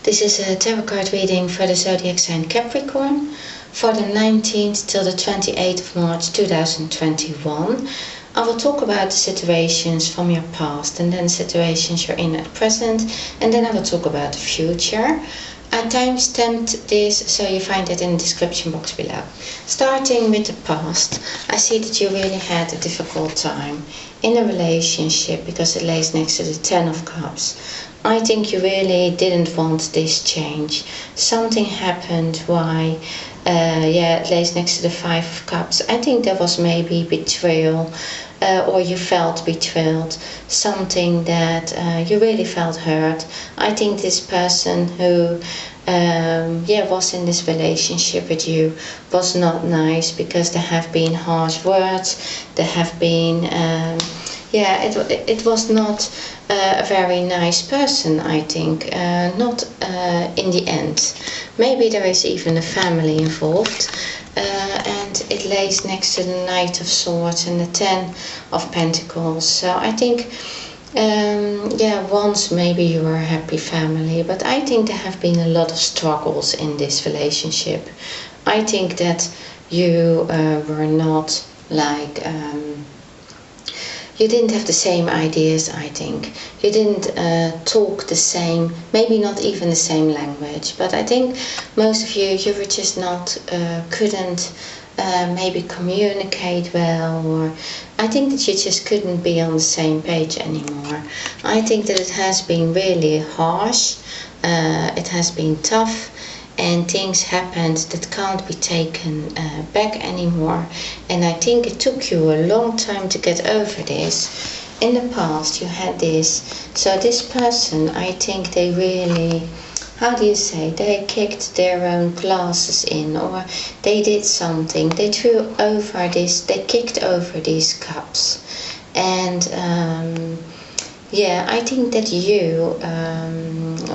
This is a tarot card reading for the zodiac sign Capricorn for the 19th till the 28th of March 2021. I will talk about the situations from your past and then situations you're in at present, and then I will talk about the future. I timestamped this so you find it in the description box below. Starting with the past, I see that you really had a difficult time in a relationship because it lays next to the Ten of Cups. I think you really didn't want this change. Something happened why it lays next to the Five of Cups. I think there was maybe betrayal, or you felt betrayed, something that you really felt hurt. I think this person who was in this relationship with you was not nice, because there have been harsh words, there have been it was not a very nice person, I think, not in the end. Maybe there is even a family involved, and it lays next to the Knight of Swords and the Ten of Pentacles. So I think, once maybe you were a happy family, but I think there have been a lot of struggles in this relationship. I think that you were not like... you didn't have the same ideas, I think. You didn't talk the same, maybe not even the same language. But I think most of you were just not, couldn't maybe communicate well. Or I think that you just couldn't be on the same page anymore. I think that it has been really harsh. It has been tough. And things happened that can't be taken back anymore. And I think it took you a long time to get over this. In the past you had this. So this person, I think they really, how do you say, they kicked their own glasses in, or they did something. They threw over this, they kicked over these cups. And I think that you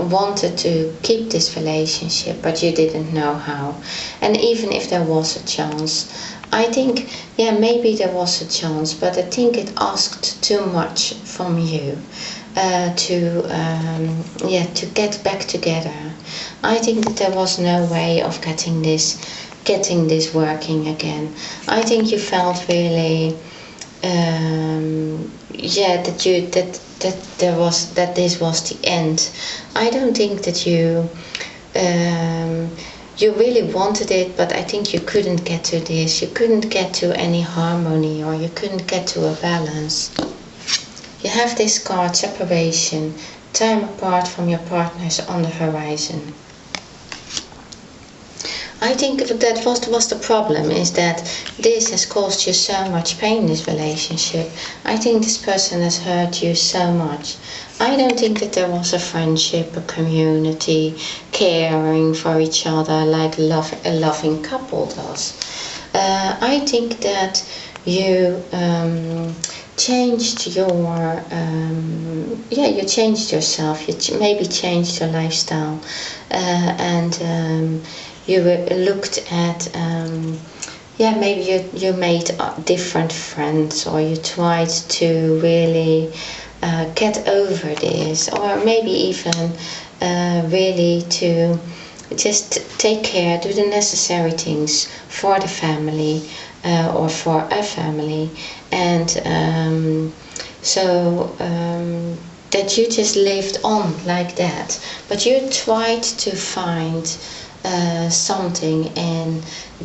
wanted to keep this relationship, but you didn't know how. And even if there was a chance, I think, maybe there was a chance, but I think it asked too much from you to get back together. I think that there was no way of getting this working again. I think you felt really that this was the end. I don't think that you really wanted it, but I think you couldn't get to this. You couldn't get to any harmony, or you couldn't get to a balance. You have this card, separation, time apart from your partners on the horizon. I think that was the problem, is that this has caused you so much pain, this relationship. I think this person has hurt you so much. I don't think that there was a friendship, a community, caring for each other like a loving couple does. I think that you changed your, you changed yourself, you maybe changed your lifestyle, and you looked at, maybe you made different friends, or you tried to really get over this, or maybe even really to just take care, do the necessary things for the family, or for a family, and that you just lived on like that. But you tried to find something in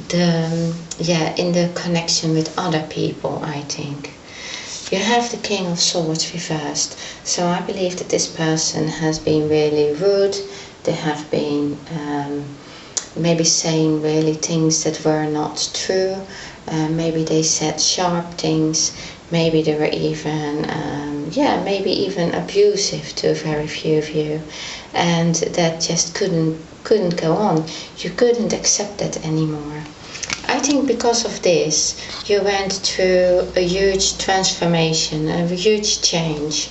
the connection with other people, I think. You have the King of Swords reversed, so I believe that this person has been really rude. They have been maybe saying really things that were not true. Maybe they said sharp things. Maybe they were even maybe even abusive to very few of you, and that just couldn't go on. You couldn't accept that anymore. I think because of this you went through a huge transformation, a huge change.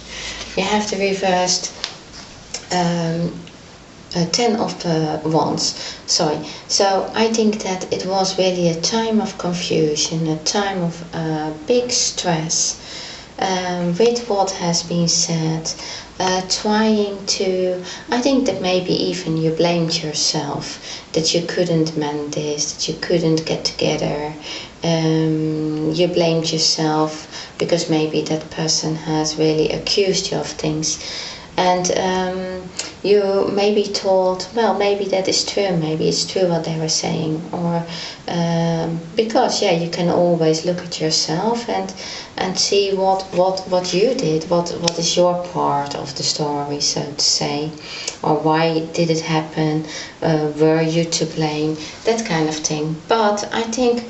You have the reversed Ten of Wands. So I think that it was really a time of confusion, a time of big stress, with what has been said, trying to, I think that maybe even you blamed yourself, that you couldn't mend this, that you couldn't get together. You blamed yourself because maybe that person has really accused you of things. And you maybe thought, well, maybe that is true, maybe it's true what they were saying. Or because, yeah, you can always look at yourself and see what you did, what is your part of the story, so to say. Or why did it happen, were you to blame, that kind of thing. But I think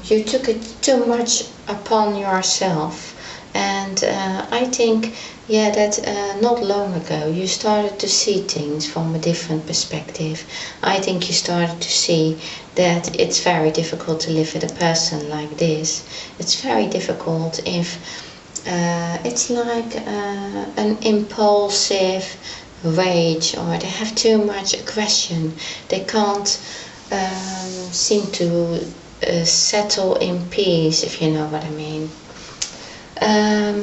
you took it too much upon yourself. And I think, yeah, that not long ago you started to see things from a different perspective. I think you started to see that it's very difficult to live with a person like this. It's very difficult if it's like an impulsive rage, or they have too much aggression. They can't seem to settle in peace, if you know what I mean.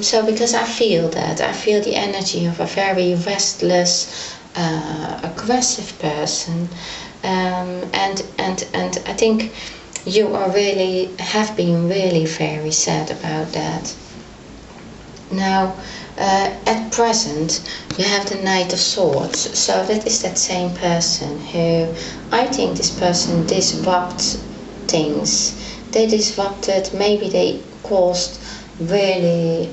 So because I feel the energy of a very restless, aggressive person, and I think you have been really very sad about that. Now, at present, you have the Knight of Swords, so that is that same person who, I think this person disrupts things. They disrupted, maybe they caused really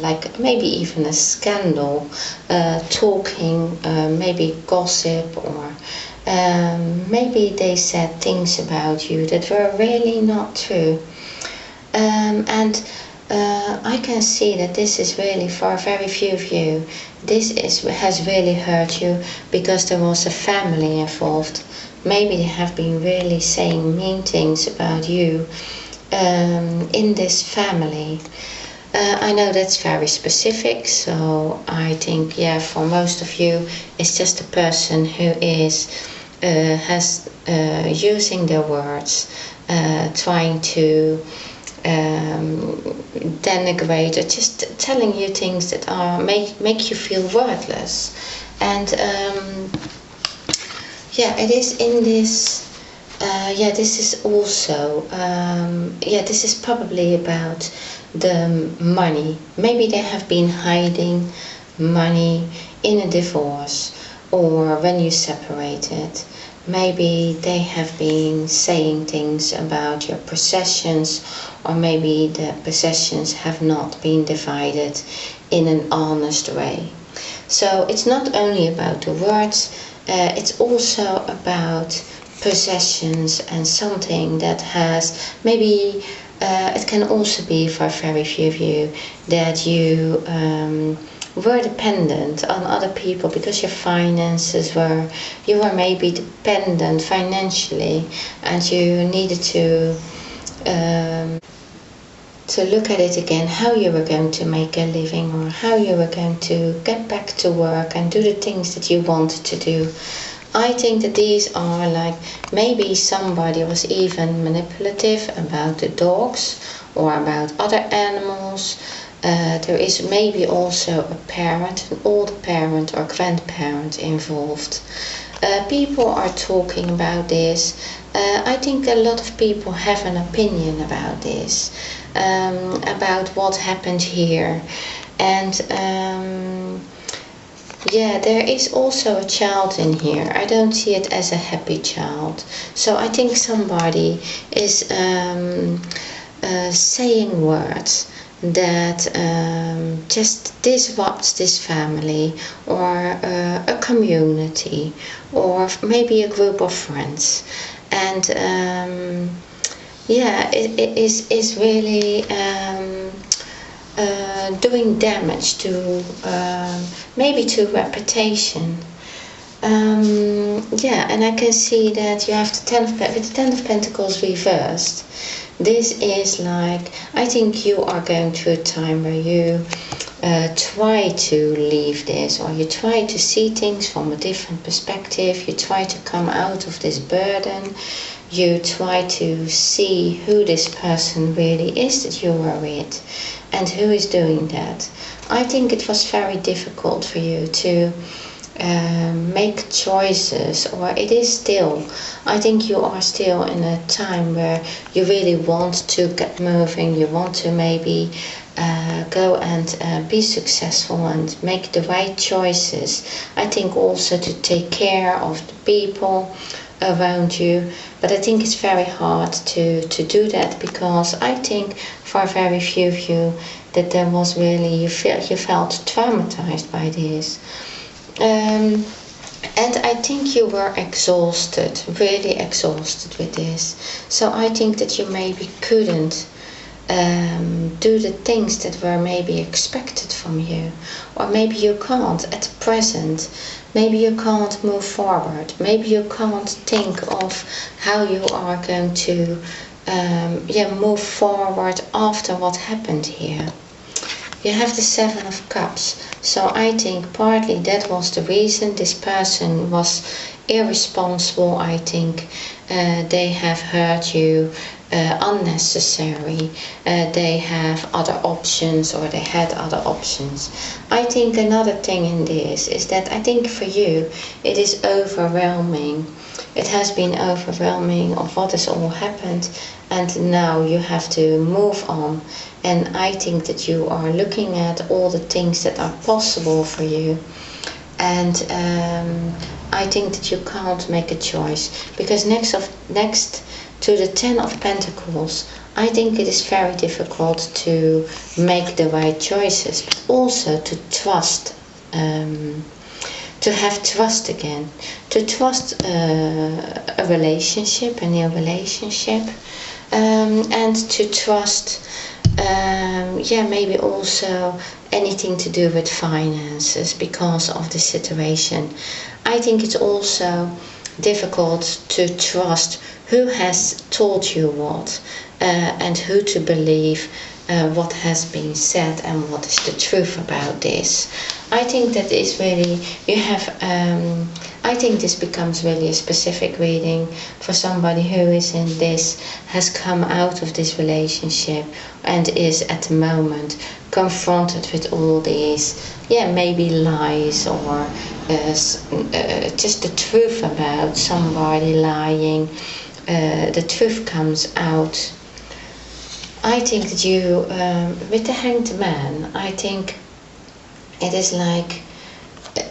like maybe even a scandal, talking, maybe gossip, or maybe they said things about you that were really not true. And I can see that this is really, for very few of you, has really hurt you because there was a family involved. Maybe they have been really saying mean things about you in this family. I know that's very specific, so I think, yeah, for most of you, it's just a person who is using their words, trying to denigrate, or just telling you things that make you feel worthless. And yeah, it is in this. Yeah, this is also, yeah, this is probably about the money. Maybe they have been hiding money in a divorce, or when you separated. Maybe they have been saying things about your possessions, or maybe the possessions have not been divided in an honest way. So it's not only about the words, it's also about possessions, and something that has maybe it can also be, for very few of you, that you were dependent on other people because your finances you were maybe dependent financially, and you needed to look at it again, how you were going to make a living, or how you were going to get back to work and do the things that you wanted to do. I think that these are like, maybe somebody was even manipulative about the dogs or about other animals. There is maybe also a parent, an old parent or grandparent involved. People are talking about this. I think a lot of people have an opinion about this, about what happened here. And yeah, there is also a child in here. I don't see it as a happy child. So I think somebody is saying words that just disrupts this family, or a community, or maybe a group of friends. And yeah, it is really doing damage to maybe to reputation. Yeah, and I can see that you have with the Ten of Pentacles reversed. This is like, I think you are going through a time where you try to leave this, or you try to see things from a different perspective. You try to come out of this burden. you try to see who this person really is that you are with and who is doing that. I think it was very difficult for you to make choices, or it is still. I think you are still in a time where you really want to get moving, you want to maybe go and be successful and make the right choices. I think also to take care of the people around you, but I think it's very hard to do that, because I think for very few of you that there was really, you felt traumatized by this. And I think you were exhausted, really exhausted with this. So I think that you maybe couldn't do the things that were maybe expected from you, or maybe you can't at present. Maybe you can't move forward. Maybe you can't think of how you are going to move forward after what happened here. You have the Seven of Cups. So I think partly that was the reason. This person was irresponsible. I think they have hurt you unnecessary. They have other options, or they had other options. I think another thing in this is that I think for you it is overwhelming. It has been overwhelming of what has all happened, and now you have to move on. And I think that you are looking at all the things that are possible for you. And I think that you can't make a choice, because next to the Ten of Pentacles, I think it is very difficult to make the right choices, but also to trust, to have trust again, to trust a relationship, a new relationship, and to trust, maybe also anything to do with finances because of the situation. I think it's also difficult to trust who has told you what, and who to believe what has been said and what is the truth about this. I think that is really, you have, I think this becomes really a specific reading for somebody who is in this, has come out of this relationship and is at the moment confronted with all these, maybe lies, or just the truth about somebody lying. The truth comes out. I think that you, with the Hanged Man, I think it is like,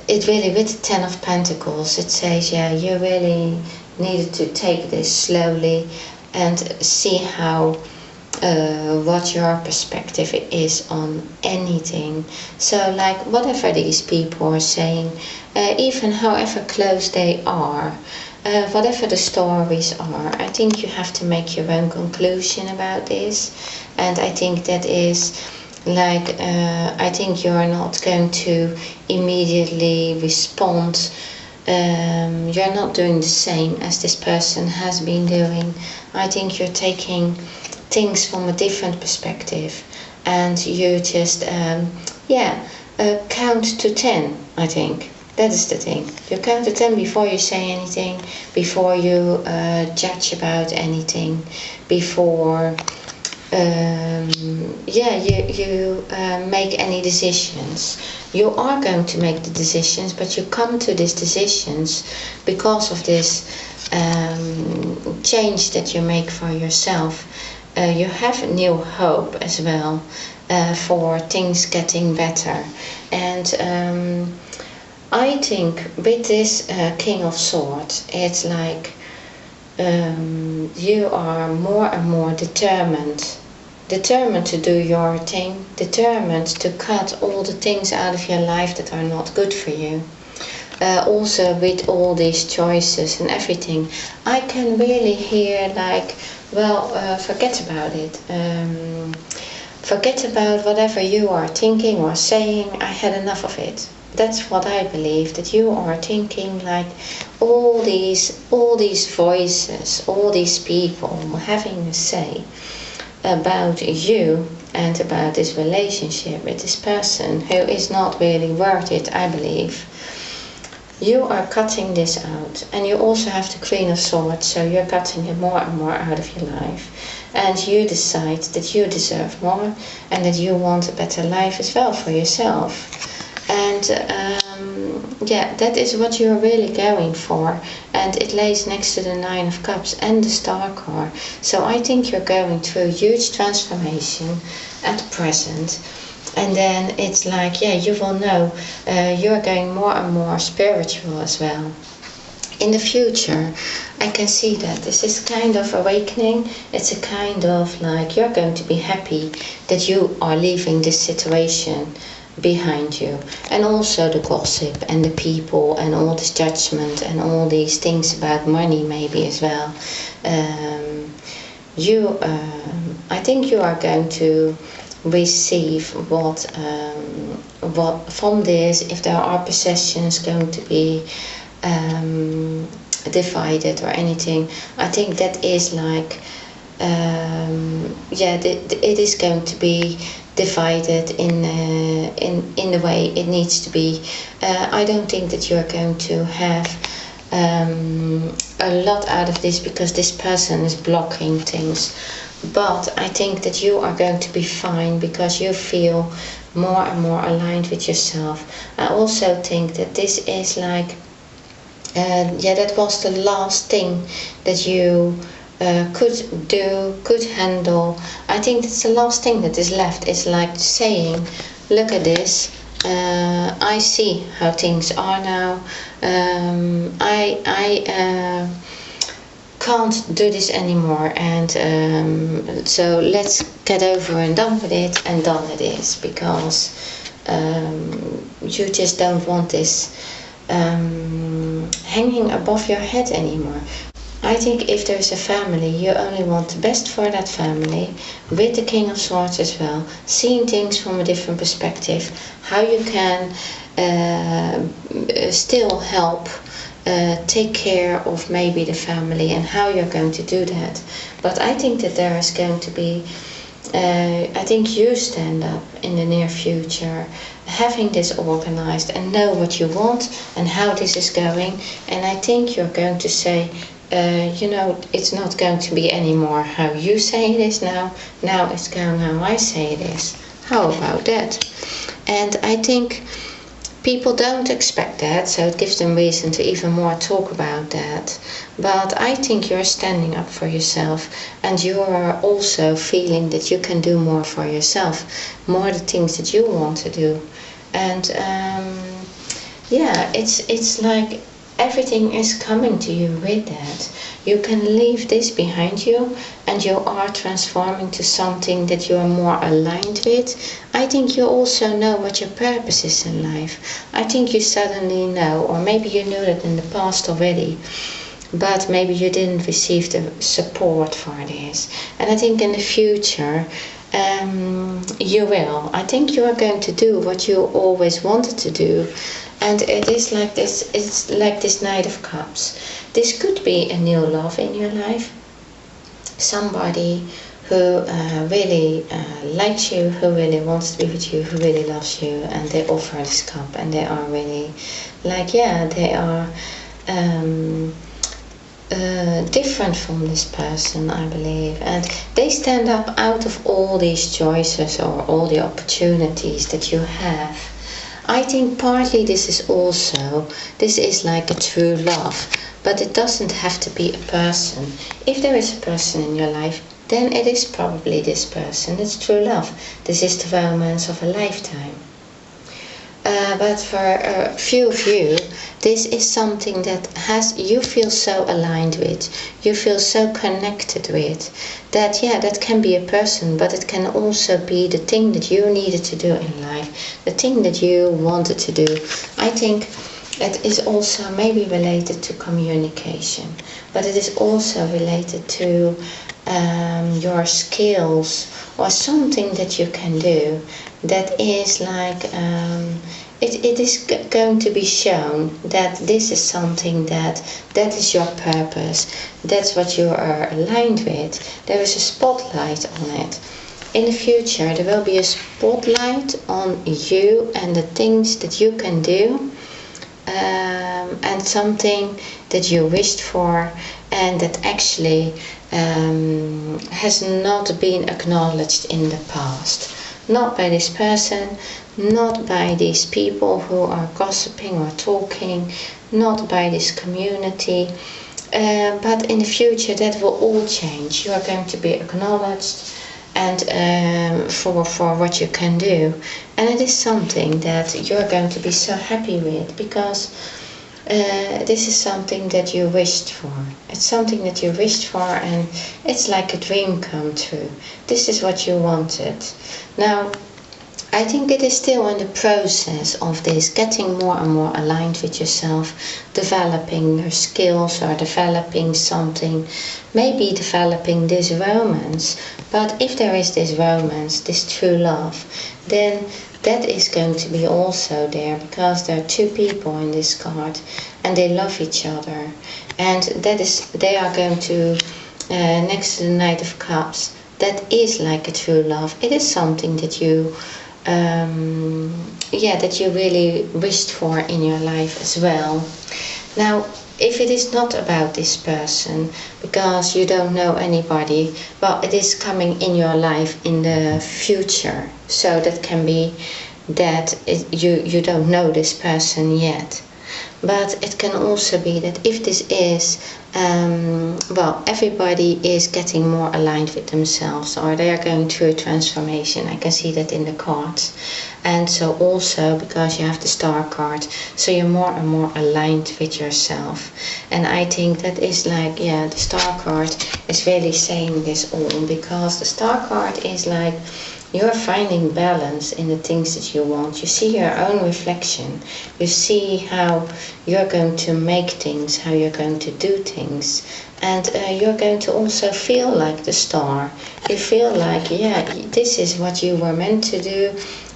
it really, with the Ten of Pentacles, it says, you really needed to take this slowly and see how, what your perspective is on anything. So like whatever these people are saying, even however close they are, whatever the stories are, I think you have to make your own conclusion about this. And I think that is like, I think you're not going to immediately respond. You're not doing the same as this person has been doing. I think you're taking things from a different perspective, and you just, count to 10, I think. That is the thing. You count to 10 before you say anything, before you judge about anything, before you make any decisions. You are going to make the decisions, but you come to these decisions because of this change that you make for yourself. You have a new hope as well for things getting better. And I think with this King of Swords, it's like you are more and more determined to do your thing, determined to cut all the things out of your life that are not good for you. Also with all these choices and everything, I can really hear like, forget about it. Forget about whatever you are thinking or saying. I had enough of it. That's what I believe, that you are thinking like all these voices, all these people having a say about you and about this relationship with this person who is not really worth it, I believe. you are cutting this out, and you also have the Queen of Swords, so you're cutting it more and more out of your life, and you decide that you deserve more and that you want a better life as well for yourself. And yeah, that is what you're really going for, and it lays next to the Nine of Cups and the Star card. So I think you're going through a huge transformation at present. And then it's like, yeah, you will know you're going more and more spiritual as well. In the future, I can see that this is kind of awakening. It's a kind of like, you're going to be happy that you are leaving this situation behind you, and also the gossip and the people and all this judgment and all these things about money maybe as well. I think you are going to receive what from this, if there are possessions going to be divided or anything. I think that is like yeah, it is going to be divided in the way it needs to be. I don't think that you're going to have a lot out of this because this person is blocking things. But I think that you are going to be fine because you feel more and more aligned with yourself. I also think that this is like, yeah, that was the last thing that you could handle. I think that's the last thing that is left. It's like saying, look at this, I see how things are now. I can't do this anymore, and so let's get over and done with it, and done it is, because you just don't want this hanging above your head anymore. I think if there's a family, you only want the best for that family, with the King of Swords as well, seeing things from a different perspective, how you can still help take care of maybe the family, and how you're going to do that. But I think that there is going to be, I think you stand up in the near future, having this organized and know what you want and how this is going. And I think you're going to say, you know, it's not going to be anymore how you say it is now it's going how I say it is. How about that? And I think people don't expect that, so it gives them reason to even more talk about that. But I think you're standing up for yourself, and you are also feeling that you can do more for yourself, more the things that you want to do. And yeah, it's like everything is coming to you with that. You can leave this behind you, and you are transforming to something that you are more aligned with. I think you also know what your purpose is in life. I think you suddenly know, or maybe you knew that in the past already, but maybe you didn't receive the support for this. And I think in the future, you will. I think you are going to do what you always wanted to do. And it is like this, it's like this Knight of Cups. This could be a new love in your life. Somebody who really likes you, who really wants to be with you, who really loves you, and they offer this cup, and they are really like, yeah, they are different from this person, I believe, and they stand up out of all these choices or all the opportunities that you have. I think partly this is like a true love, but it doesn't have to be a person. If there is a person in your life, then it is probably this person. It's true love. This is the romance of a lifetime. But for a few of you, this is something that you feel so aligned with, you feel so connected with, that yeah, that can be a person, but it can also be the thing that you needed to do in life, the thing that you wanted to do. I think it is also maybe related to communication, but it is also related to your skills, or something that you can do that is like it is going to be shown that this is something that is your purpose, that's what you are aligned with. There is a spotlight on it. In the future there will be a spotlight on you and the things that you can do and something that you wished for and that actually has not been acknowledged in the past. Not by this person, not by these people who are gossiping or talking, not by this community, but in the future that will all change. You are going to be acknowledged and for what you can do, and it is something that you're going to be so happy with, because this is something that you wished for. It's something that you wished for, and it's like a dream come true. This is what you wanted. Now, I think it is still in the process of this, getting more and more aligned with yourself, developing your skills or developing something, maybe developing this romance. But if there is this romance, this true love, then that is going to be also there, because there are two people in this card and they love each other, and that is, they are going to, next to the Knight of Cups, that is like a true love. It is something that you that you really wished for in your life as well. Now, if it is not about this person, because you don't know anybody, well, it is coming in your life in the future. So that can be that you don't know this person yet. But it can also be that if this is, everybody is getting more aligned with themselves, or they are going through a transformation. I can see that in the cards. And so also, because you have the Star card, so you're more and more aligned with yourself. And I think that is like, the Star card is really saying this all, because the Star card is like, you're finding balance in the things that you want. You see your own reflection. You see how you're going to make things, how you're going to do things. And you're going to also feel like the star. You feel like, this is what you were meant to do.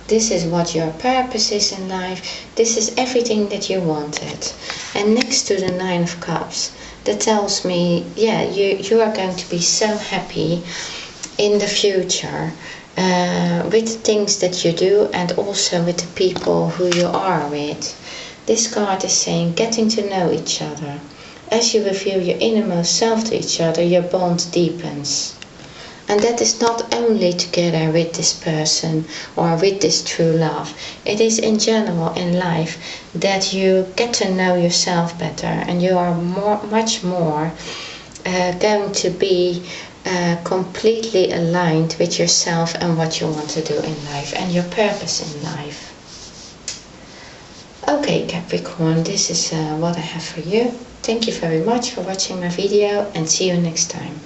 This is what your purpose is in life. This is everything that you wanted. And next to the Nine of Cups, that tells me, you are going to be so happy in the future. With the things that you do, and also with the people who you are with. This card is saying getting to know each other. As you reveal your innermost self to each other, your bond deepens. And that is not only together with this person or with this true love. It is in general in life that you get to know yourself better, and you are much more going to be completely aligned with yourself and what you want to do in life and your purpose in life. Okay, Capricorn, this is what I have for you. Thank you very much for watching my video, and see you next time.